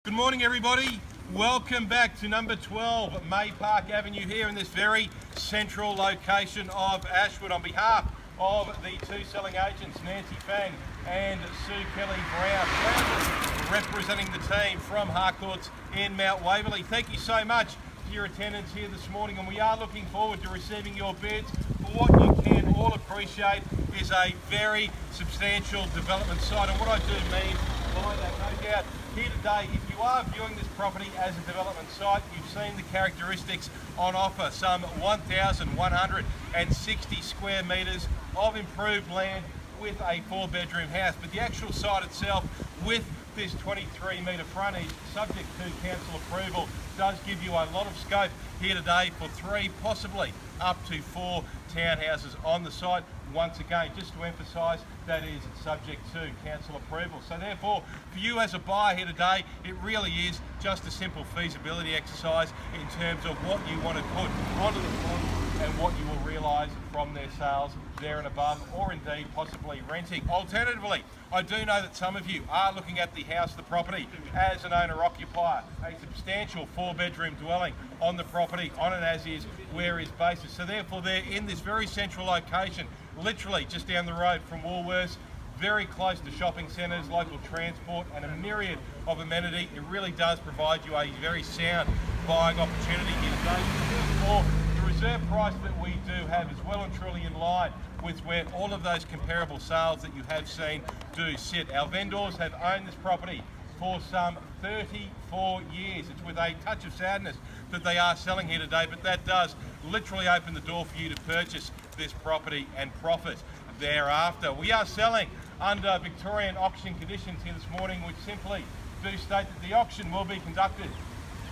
Good morning everybody, welcome back to number 12 May Park Avenue here in this very central location of Ashwood. On behalf of the two selling agents, Nancy Fang and Sue Kelly Brown, representing the team from Harcourts in Mount Waverley. Thank you so much for your attendance here this morning, and we are looking forward to receiving your bids. For what you can all appreciate is a very substantial development site, and what I do mean by that, no doubt, here today, if you are viewing this property as a development site, you've seen the characteristics on offer. Some 1,160 square metres of improved land with a 4-bedroom house. But the actual site itself, with this 23-metre frontage, subject to council approval, does give you a lot of scope here today for 3, possibly up to 4 townhouses on the site. Once again, just to emphasise, that is subject to council approval. So therefore, for you as a buyer here today, it really is just a simple feasibility exercise in terms of what you want to put onto the board and what you will realise from their sales there and above, or indeed possibly renting. Alternatively, I do know that some of you are looking at the house, the property, as an owner-occupier, a substantial 4-bedroom dwelling on the property on an as-is, where-is basis. So therefore, they're in this very central location, literally just down the road from Woolworths, very close to shopping centres, local transport, and a myriad of amenity. It really does provide you a very sound buying opportunity here today. Therefore, the reserve price that we do have is well and truly in line with where all of those comparable sales that you have seen do sit. Our vendors have owned this property for some 34 years. It's with a touch of sadness that they are selling here today, but that does literally open the door for you to purchase this property and profit thereafter. We are selling under Victorian auction conditions here this morning, which simply do state that the auction will be conducted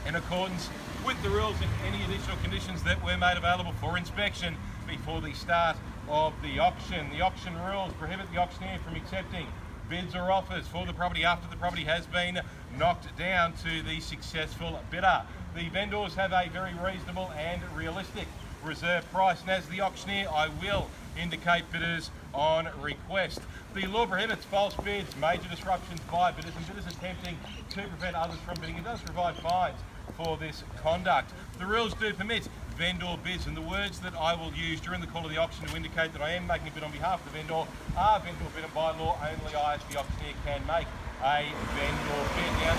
in accordance with the rules and any additional conditions that were made available for inspection before the start of the auction. The auction rules prohibit the auctioneer from accepting bids or offers for the property after the property has been knocked down to the successful bidder. The vendors have a very reasonable and realistic reserve price, and as the auctioneer I will indicate bidders on request. The law prohibits false bids, major disruptions by bidders, and bidders attempting to prevent others from bidding. It does provide fines for this conduct. The rules do permit vendor bids, and the words that I will use during the call of the auction to indicate that I am making a bid on behalf of the vendor are vendor bid, and by law only I as the auctioneer can make a vendor bid. Now,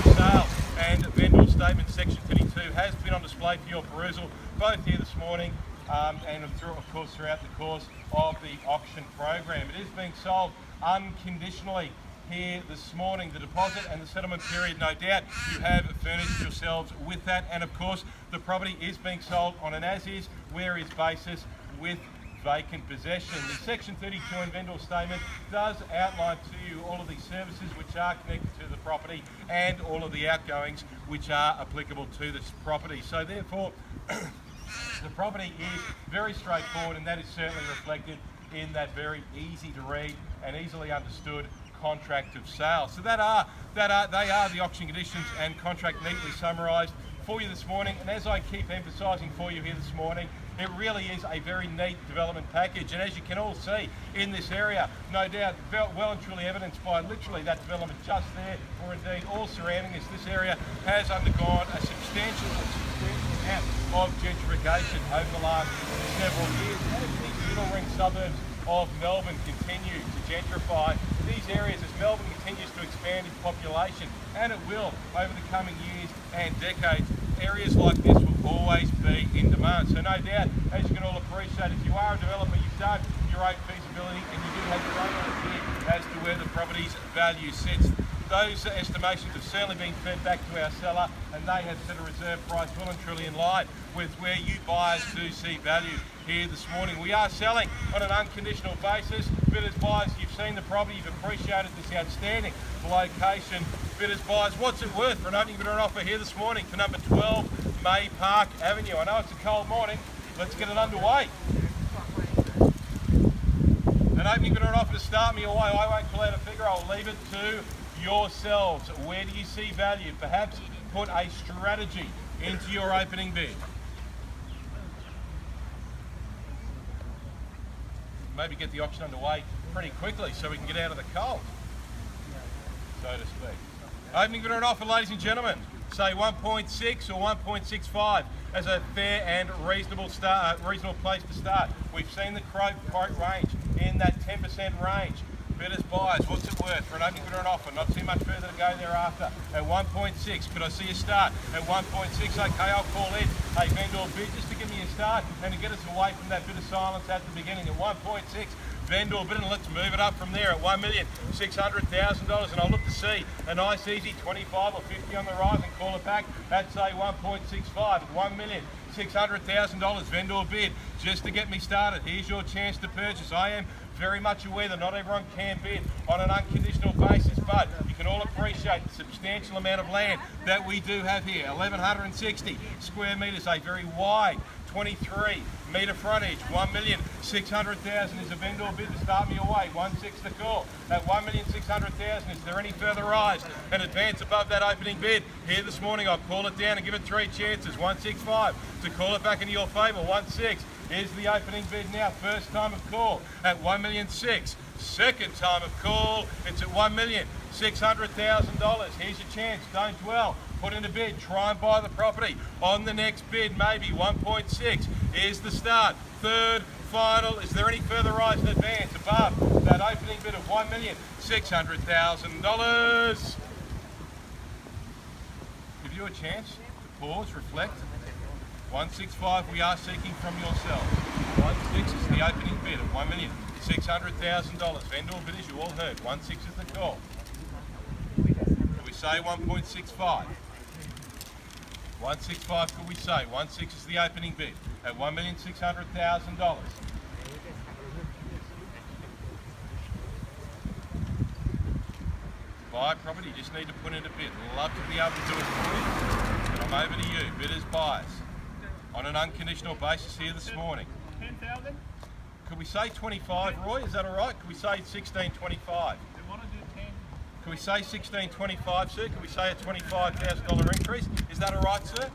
the sale and vendor statement section 32 has been on display for your perusal both here this morning and of course throughout the course of the auction program. It is being sold unconditionally here this morning. The deposit and the settlement period, no doubt you have furnished yourselves with that, and of course the property is being sold on an as-is, where-is basis with vacant possession. The section 32 and vendor statement does outline to you all of the services which are connected to the property and all of the outgoings which are applicable to this property. So therefore the property is very straightforward, and that is certainly reflected in that very easy to read and easily understood contract of sale. So they are the auction conditions and contract neatly summarised for you this morning. And as I keep emphasising for you here this morning, it really is a very neat development package, and as you can all see in this area, no doubt well and truly evidenced by literally that development just there, or indeed all surrounding us, this area has undergone a substantial amount of gentrification over the last several years. As the middle ring suburbs of Melbourne continue to gentrify these areas, as Melbourne continues to expand its population, and it will over the coming years and decades, areas like this will always be in demand. So no doubt, as you can all appreciate, if you are a developer, you've done your own feasibility and you do have your own idea as to where the property's value sits. Those estimations have certainly been fed back to our seller, and they have set a reserve price well and truly in line with where you buyers do see value here this morning. We are selling on an unconditional basis. Bidders, buyers, you've seen the property, you've appreciated this outstanding location. Bidders, buyers, what's it worth for an opening bidder offer here this morning for number 12 May Park Avenue? I know it's a cold morning, let's get it underway. An opening bidder offer to start me away. I won't call out a figure, I'll leave it to yourselves. Where do you see value? Perhaps put a strategy into your opening bid. Maybe get the auction underway pretty quickly so we can get out of the cold, so to speak. Opening bid or an offer, ladies and gentlemen. Say 1.6 or 1.65 as a fair and reasonable place to start. We've seen the quote range in that 10% range. Bidders, buyers, what's it worth for an opening bid or an offer? Not too much further to go thereafter. At 1.6, could I see a start? At 1.6, okay, I'll call in a vendor bid just to give me a start and to get us away from that bit of silence at the beginning. At 1.6, vendor bid, and let's move it up from there at $1,600,000, and I'll look to see a nice easy 25 or 50 on the rise and call it back at say 1.65 at $1,600,000 vendor bid just to get me started. Here's your chance to purchase. I am very much aware that not everyone can bid on an unconditional basis, but you can all appreciate the substantial amount of land that we do have here. 1,160 square metres, a very wide 23 metre frontage. 1,600,000 is a vendor bid to start me away. 1.6 the call at 1,600,000. Is there any further rise and advance above that opening bid here this morning? I'll call it down and give it 3 chances. 1.65 to call it back into your favour. 1.6 is the opening bid now. First time of call at 1,600,000. Second time of call, it's at $1,600,000. Here's your chance. Don't dwell. Put in a bid. Try and buy the property. On the next bid, maybe 1.6 is the start. Third, final. Is there any further rise in advance above that opening bid of $1,600,000? Give you a chance to pause, reflect. 165 we are seeking from yourselves. 1.6 is the opening bid of $1,600,000. Vendor bid, as you all heard. 1.6 is the call. Could we say 1.65? 1.65 could we say? 1.6 is the opening bid at $1,600,000. Buy property, you just need to put in a bid. Love to be able to do it for you. But I'm over to you, bidders, buyers. On an unconditional basis here this morning. 10,000? Could we say 25, Roy? Is that all right? Could we say 1625? They want to do 10. Could we say 1625, sir? Could we say a $25,000 increase? Is that all right, sir?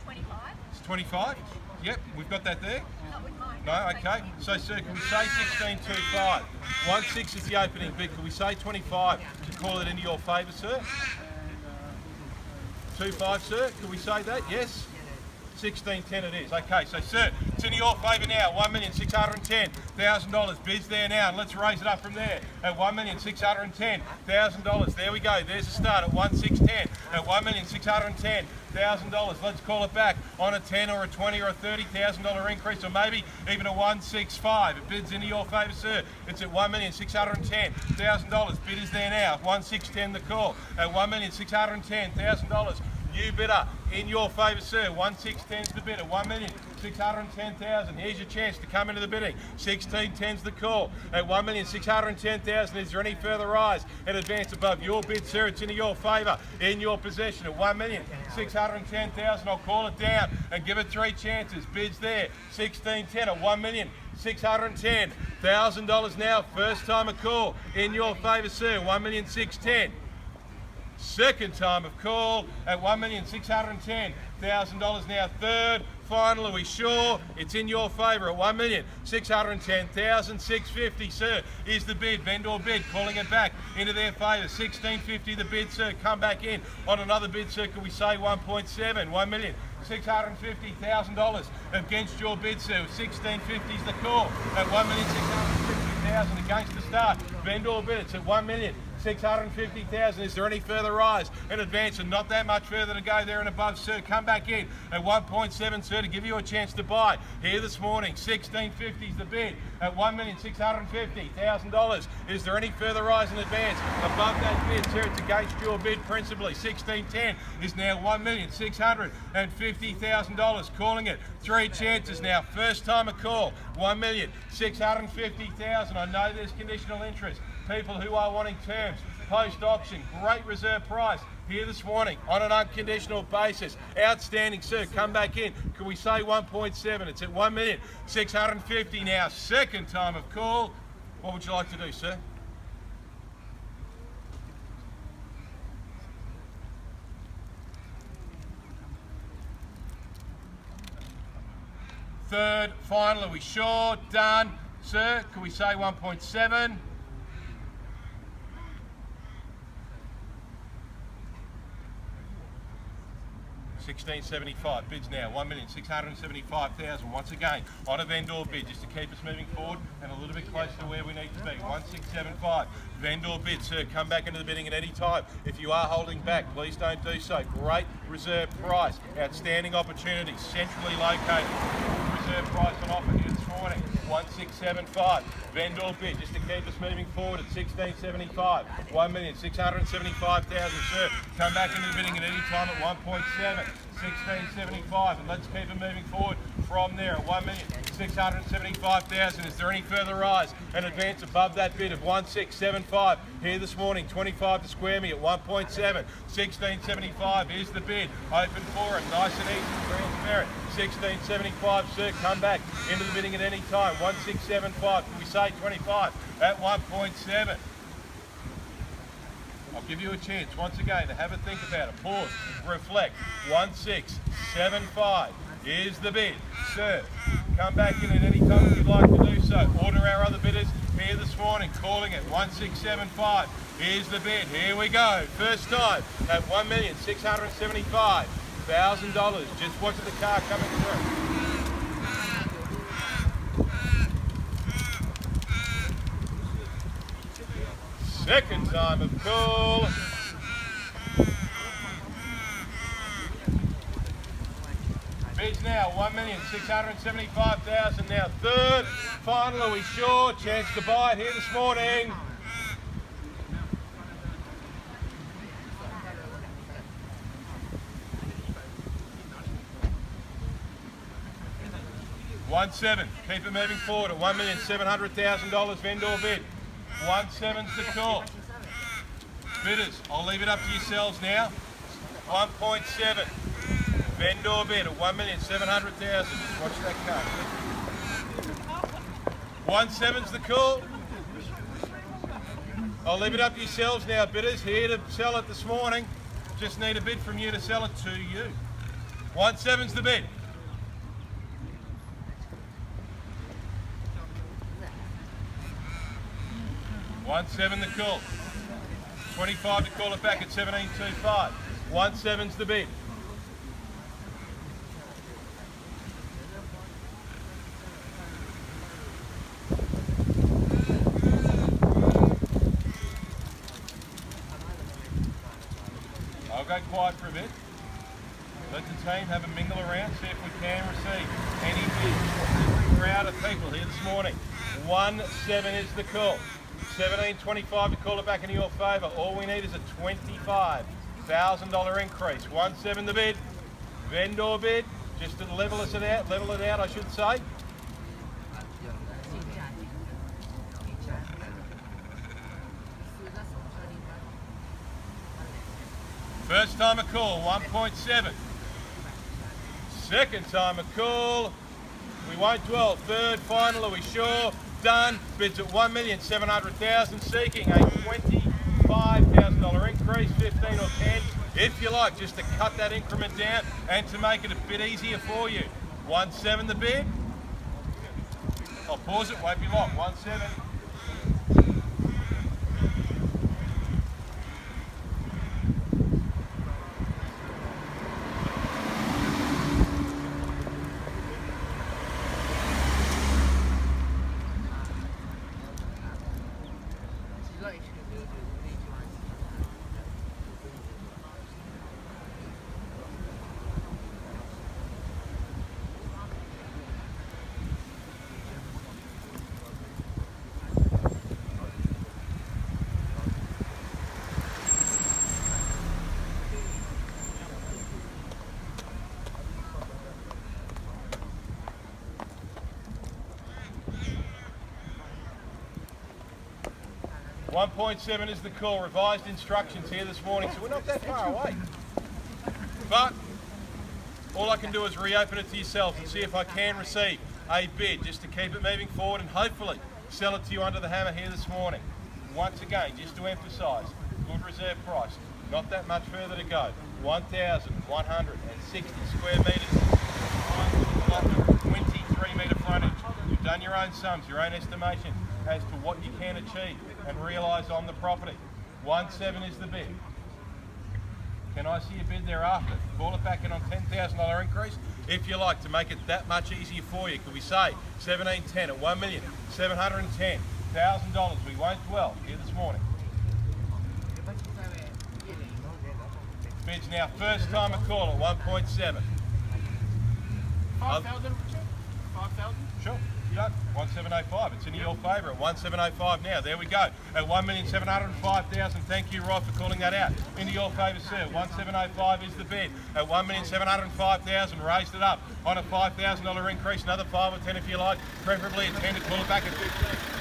25? It's 25? Yep, we've got that there. Not with mine. No, okay. So, sir, can we say 1625? 1.6 is the opening bid. Could we say 25 to call it into your favour, sir? 2.5, sir? Could we say that? Yes? 1610 it is. Okay, so sir, it's in your favour now. $1,610,000. Bids there now, and let's raise it up from there at $1,610,000. There we go. There's a start at 1,610 at $1,610,000. Let's call it back on a 10 or a 20 or a $30,000 increase, or maybe even a 165. It bids into your favour, sir. It's at $1,610,000. Bid is there now. 1,610 the call at $1,610,000. You bidder, in your favour, sir. 1,610's the bid at $1,610,000. Here's your chance to come into the bidding. 1610's the call at $1,610,000. Is there any further rise and advance above your bid, sir? It's in your favour, in your possession at $1,610,000. I'll call it down and give it 3 chances. Bids there. 1610 at $1,610,000 now. First time a call in your favour, sir. 1,610,000. Second time of call at $1,610,000 now. Third, final, are we sure? It's in your favour at $1,610,650, sir, is the bid. Vendor bid, calling it back into their favour. 1650 the bid, sir. Come back in on another bid, sir. Can we say 1.7? $1,650,000 against your bid, sir. 1650 is the call at $1,650,000 against the start. Vendor bid, it's at $1,650,000. Is there any further rise in advance, and not that much further to go there and above, sir? Come back in at 1.7, sir, to give you a chance to buy here this morning. 1650 is the bid at $1,650,000. Is there any further rise in advance above that bid, sir? It's against your bid principally. 1610 is now $1,650,000. Calling it 3 chances now. First time a call, $1,650,000. I know there's conditional interest. People who are wanting terms, post-auction, great reserve price here this morning on an unconditional basis. Outstanding, sir. Come back in. Can we say 1.7? It's at $1,650,000 now. Second time of call. What would you like to do, sir? Third, final. Are we sure? Done. Sir, can we say 1.7? 1675. Bids now 1,675,000. Once again, on a vendor bid, just to keep us moving forward and a little bit closer to where we need to be. 1675. Vendor bid, sir. Come back into the bidding at any time. If you are holding back, please don't do so. Great reserve price. Outstanding opportunity. Centrally located. Reserve price on offer here this morning. 1675. Vendor bid, just to keep us moving forward at 1675. 1,675,000, sir. Come back into the bidding at any time at 1.7. 1675, and let's keep it moving forward from there at 1,675,000. Is there any further rise and advance above that bid of 1675 here this morning? 25 to square me at 1.7. 1675 is the bid. Open for it, nice and easy, transparent. 1675, sir. Come back into the bidding at any time. 1675. Can we say 25 at 1.7? I'll give you a chance once again to have a think about it. Pause, reflect. 1675 is the bid. Sir, come back in at any time if you'd like to do so. Order our other bidders here this morning, calling it 1675 is the bid. Here we go. First time at $1,675,000. Just watch the car coming through. Second time of call. Bids now 1,675,000. Now third, final, are we sure? Chance to buy it here this morning. $1.7. Keep it moving forward at $1,700,000 vendor bid. 1.7's the call. Bidders, I'll leave it up to yourselves now. 1.7. Vendor bid at $1,700,000. Just watch that car. 1.7's the call. I'll leave it up to yourselves now, bidders. Here to sell it this morning. Just need a bid from you to sell it to you. 1.7's the bid. 1.7 the call. 25 to call it back at 17.25. 1.7's the bid. I'll go quiet for a bit. Let the team have a mingle around, see if we can receive any bids. Every crowd of people here this morning. 1.7 is the call. 17.25 to call it back in your favour. All we need is a $25,000 increase. 1.7 the bid. Vendor bid. Just to level it out, I should say. First time a call, 1.7. Second time a call. We won't dwell. Third, final, are we sure? Done. Bids at $1,700,000, seeking a $25,000 increase, 15 or 10, if you like, just to cut that increment down and to make it a bit easier for you. 1.7 the bid. I'll pause it, won't be long. 1.7. $1.7 is the call. Revised instructions here this morning, so we're not that far away. But all I can do is reopen it to yourselves and see if I can receive a bid just to keep it moving forward and hopefully sell it to you under the hammer here this morning. Once again, just to emphasise, good reserve price, not that much further to go. 1,160 square metres, 23 metre frontage. You've done your own sums, your own estimation as to what you can achieve and realise on the property. 1.7 is the bid. Can I see a bid thereafter? Call it back in on $10,000 increase. If you like, to make it that much easier for you, could we say 1710 at $1,710,000? We won't dwell here this morning. Bids now, first time a call at 1.7. 5,000? 5,000? Sure. Done. 1705. It's in your favour at 1705 now. There we go. At 1,705,000. Thank you, Rod, for calling that out. Into your favour, sir. 1705 is the bid. At 1,705,000. Raised it up on a $5,000 increase. Another 5 or 10 if you like. Preferably a 10 to call it back at 15.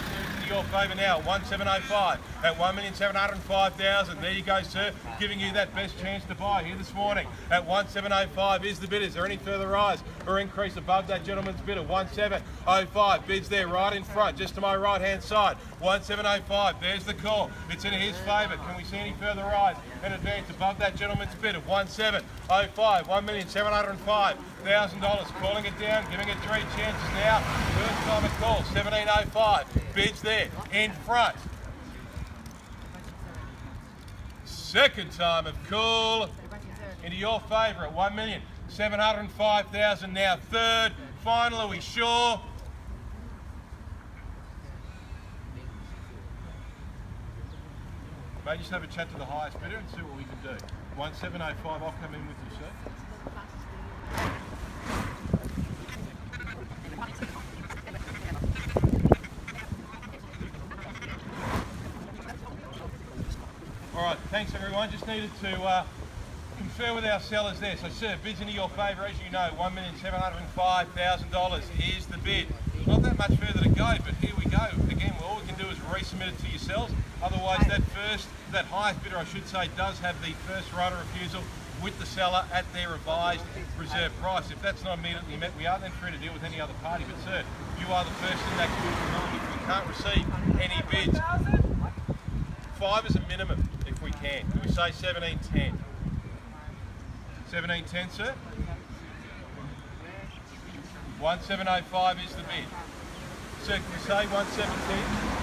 Your favour now, 1705 at 1,705,000. There you go, sir. Giving you that best chance to buy here this morning at 1705 is the bid. Is there any further rise or increase above that gentleman's bid of 1705? Bids there right in front, just to my right hand side. 1705. There's the call. It's in his favour. Can we see any further rise and advance above that gentleman's bid of 1705? $1,705,000. Calling it down, giving it 3 chances now. First time a call, 1705. Bids there in front. Second time of call into your favour at 1,705,000 now. Third, final, are we sure? May just have a chat to the highest bidder and see what we can do. 1705, I'll come in with you, sir. All right, thanks everyone. Just needed to confer with our sellers there. So, sir, bids into your favour, as you know, $1,705,000 is the bid. Not that much further to go, but here we go. Again, all we can do is resubmit it to yourselves. Otherwise, that highest bidder, I should say, does have the first right of refusal with the seller at their revised reserve price. If that's not immediately met, we are then free to deal with any other party. But, sir, you are the person that can, if we can't receive any bids. 5 is a minimum, if we can. Can we say 1710? 1710, sir? 1705 is the bid. Sir, can we say 1710?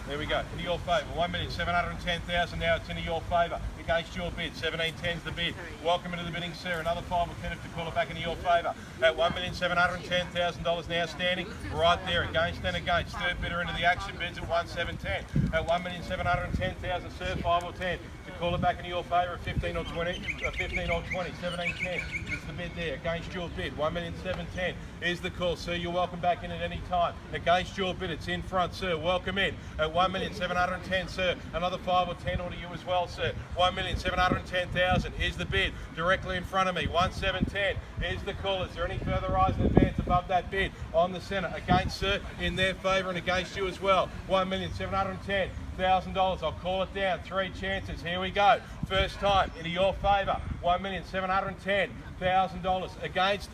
There we go, into your favour. 1,710,000 now, it's into your favour. Against your bid, 1710 is the bid. Welcome into the bidding, sir. Another 5 or 10 to call it back into your favour. At $1,710,000 now standing right there, against and against. Third bidder into the action, bids at 1,710. At 1,710,000, sir, 5 or 10 to call it back into your favour at 15 or 20, 1710 is the bid there. Against your bid, 1,710,000 is the call, sir. You're welcome back in at any time. Against your bid, it's in front, sir. Welcome in at 1,710,000, sir. Another 5 or 10 order you as well, sir. 1,710,000 is the bid. Directly in front of me, 1,710 is the call. Is there any further rise in advance above that bid on the centre? Against, sir, in their favour and against you as well. $1,710,000. I'll call it down. 3 chances. Here we go. First time into your favour. $1,710,000. Against,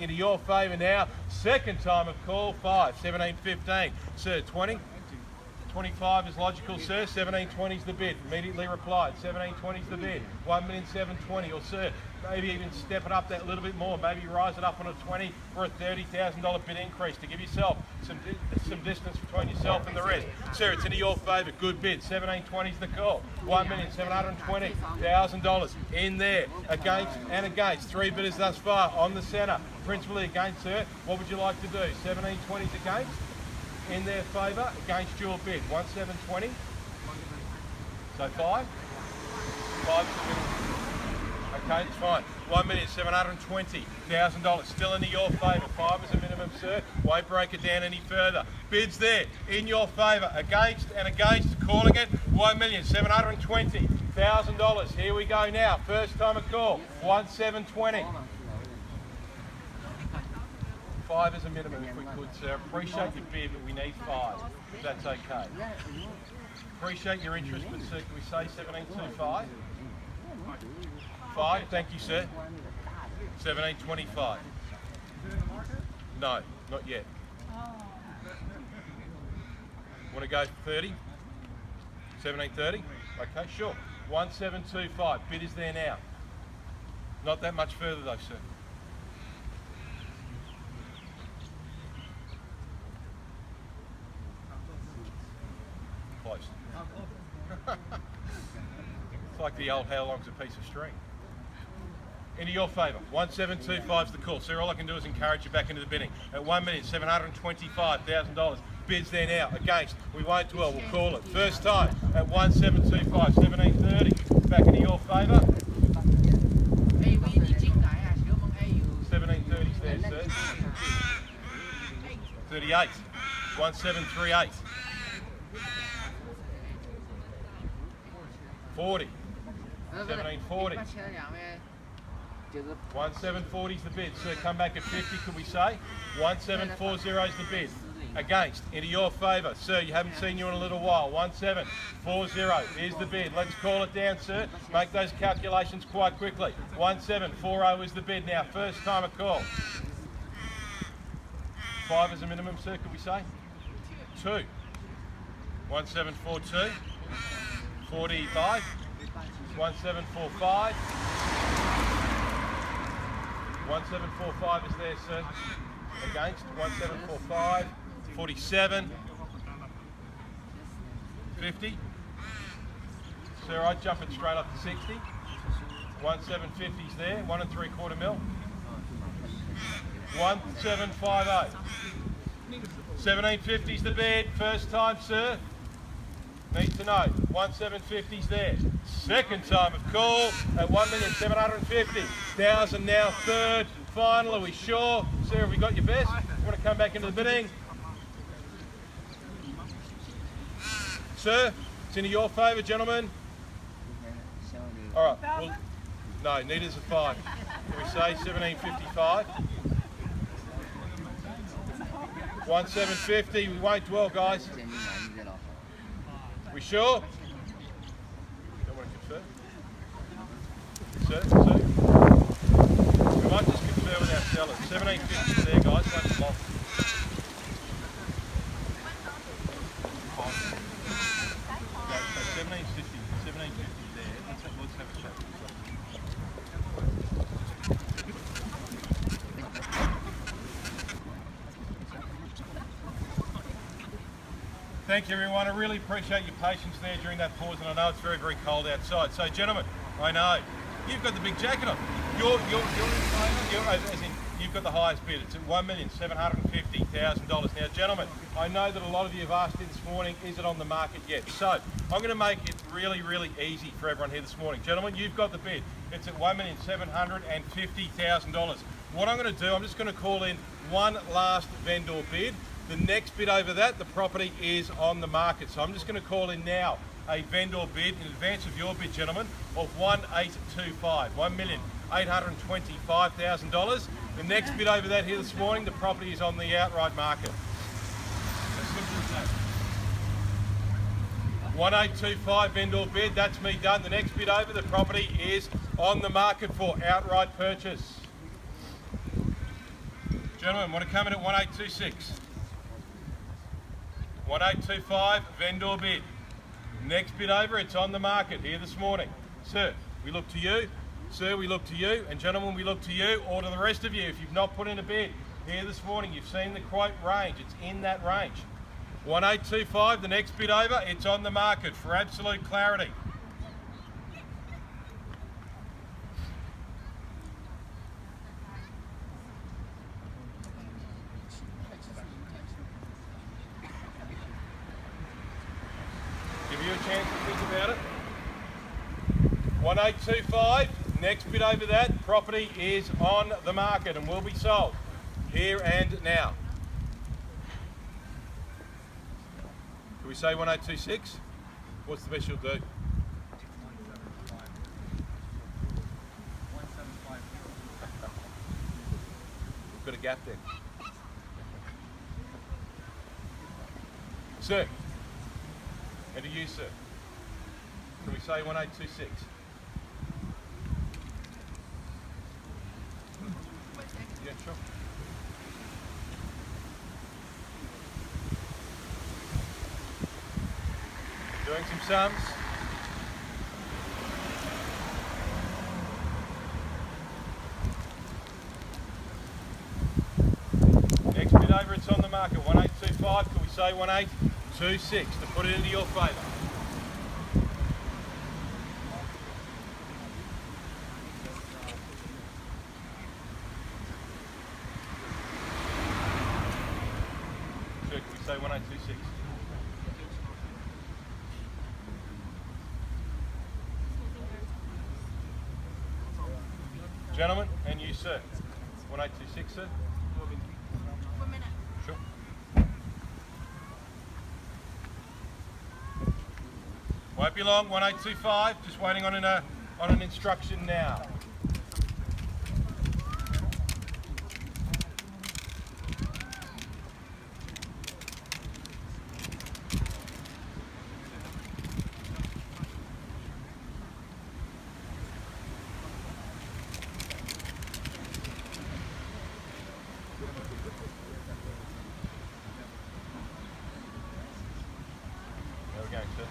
into your favour now. Second time of call, 5, 1715. Sir, 20. 25 is logical, sir. 1720 is the bid. Immediately replied. 1720 is the bid. 1,720,000, or sir, maybe even step it up that little bit more. Maybe rise it up on a 20 or a $30,000 bid increase to give yourself some distance between yourself and the rest. Sir, it's into your favour. Good bid. 1720 is the call. $1,720,000 in there. Against and against. 3 bidders thus far on the centre. Principally against, sir. What would you like to do? 1720 is against. In their favour, against your bid, 1,720. So 5? 5 is the middle. Okay, it's fine. $1,720,000 still into your favour. 5 is a minimum, sir. Won't break it down any further. Bids there in your favour. Against and against, calling it $1,720,000. Here we go now. First time a call. 1,720. 5 is a minimum if we could, sir. Appreciate your bid, but we need 5, if that's okay. Appreciate your interest, but sir, can we say 1725? 5, thank you, sir. 1725. No, not yet. Want to go 30? 1730? Okay, sure. 1725. Bid is there now. Not that much further though, sir. Close. like the old how long's a piece of string. Into your favour. 1725 is the call. So all I can do is encourage you back into the bidding. At $1,725,000. Bids there now. Against. We won't dwell. We'll call it. First time at 1725. 1730. Back into your favour. 1730 is there, sir. 38. 1738. 40. 1740. 1740 is the bid. Sir, come back at 50, could we say? 1740 is the bid. Against, into your favour. Sir, you haven't seen you in a little while. 1740 is the bid. Let's call it down, sir. Make those calculations quite quickly. 1740 is the bid now. First time a call. 5 is a minimum, sir, could we say? 2. 1742. 45. 1745. 1745 is there, sir. Against. 1745. 47. 50. Sir, I'd jump it straight up to 60. 1750 is there. 1 3/4 mil. 1750. 1750 is the bid. First time, sir. Need to know. 1750's there. Second time of call at 1,750,000 now. Third, final. Are we sure? Sir, have we got your best? You want to come back into the bidding? Sir, it's into your favour, gentlemen. All right. Well, no, neither is a 5. Can we say 1755? 1750. We won't dwell, guys. We sure? Don't want to confer? Sir? We might just confer with our sellers. 1750 is there, guys. Won't long. No, so 1750 there. Let's have a chat. Thank you, everyone. I really appreciate your patience there during that pause, and I know it's very, very cold outside. So, gentlemen, I know you've got the big jacket on. You're in favour. As in, you've got the highest bid. It's at $1,750,000. Now, gentlemen, I know that a lot of you have asked me this morning, is it on the market yet? So, I'm going to make it really, really easy for everyone here this morning. Gentlemen, you've got the bid. It's at $1,750,000. What I'm going to do, I'm just going to call in one last vendor bid. The next bid over that, the property is on the market. So I'm just going to call in now a vendor bid in advance of your bid, gentlemen, of $1,825, $1,825,000. The next bid over that here this morning, the property is on the outright market. As simple as that. 1825 vendor bid, that's me done. The next bid over, the property is on the market for outright purchase. Gentlemen, want to come in at 1826. 1825 vendor bid. Next bid over, it's on the market here this morning. Sir, we look to you. Sir, we look to you. And gentlemen, we look to you, or to the rest of you. If you've not put in a bid here this morning, you've seen the quote range. It's in that range. 1825, the next bid over, it's on the market for absolute clarity. Give you a chance to think about it. 1825, next bid over that, property is on the market and will be sold here and now. Can we say 1826? What's the best you'll do? We've got a gap there. Sir, and to you, sir. Can we say 1826? Yeah, sure. Doing some sums. Next bid over, it's on the market. 1825. Can we say 1826 to put it into your favour? Can we say 1826? Gentlemen, and you, sir. 1826, sir. 1 minute. Sure. Won't be long. 1825. Just waiting on an instruction now. There we go, sir.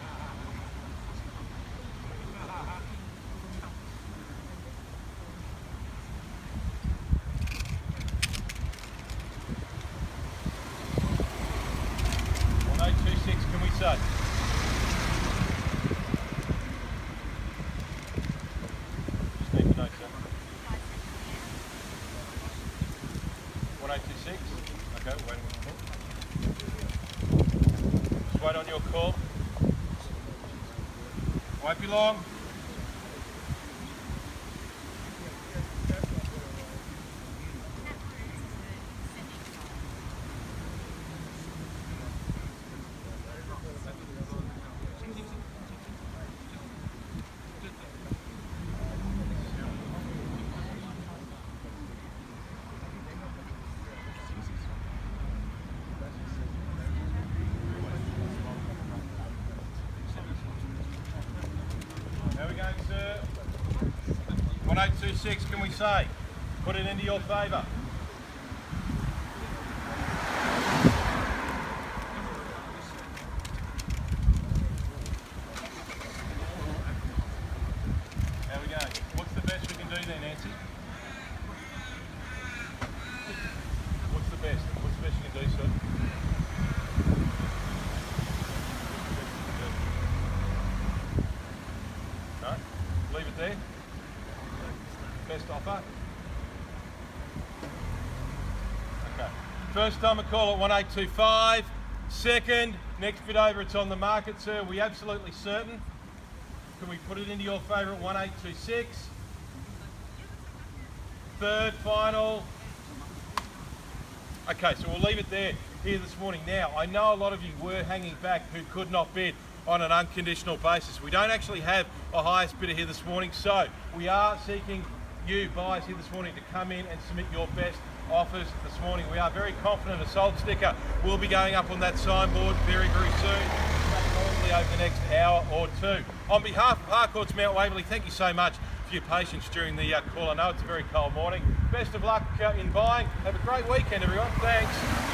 Can we say? Just need to know, sir. 1826. Okay, waiting on the call. Just wait on your call. Won't be long. There we go, sir. 1826, can we say? Put it into your favour. There we go. What's the best we can do then, Nancy? What's the best? What's the best you can do, sir? No? Leave it there. Best offer. Okay. First time a call at 1825. Second, next bid over, it's on the market, sir. We absolutely certain. Can we put it into your favour at 1826? Third, final. Okay, so we'll leave it there here this morning. Now, I know a lot of you were hanging back who could not bid on an unconditional basis. We don't actually have a highest bidder here this morning, so we are seeking you buyers here this morning to come in and submit your best offers this morning. We are very confident a sold sticker will be going up on that signboard very, very soon, probably over the next hour or two. On behalf of Harcourts Mount Waverley, thank you so much for your patience during the call. I know it's a very cold morning. Best of luck in buying. Have a great weekend, everyone. Thanks.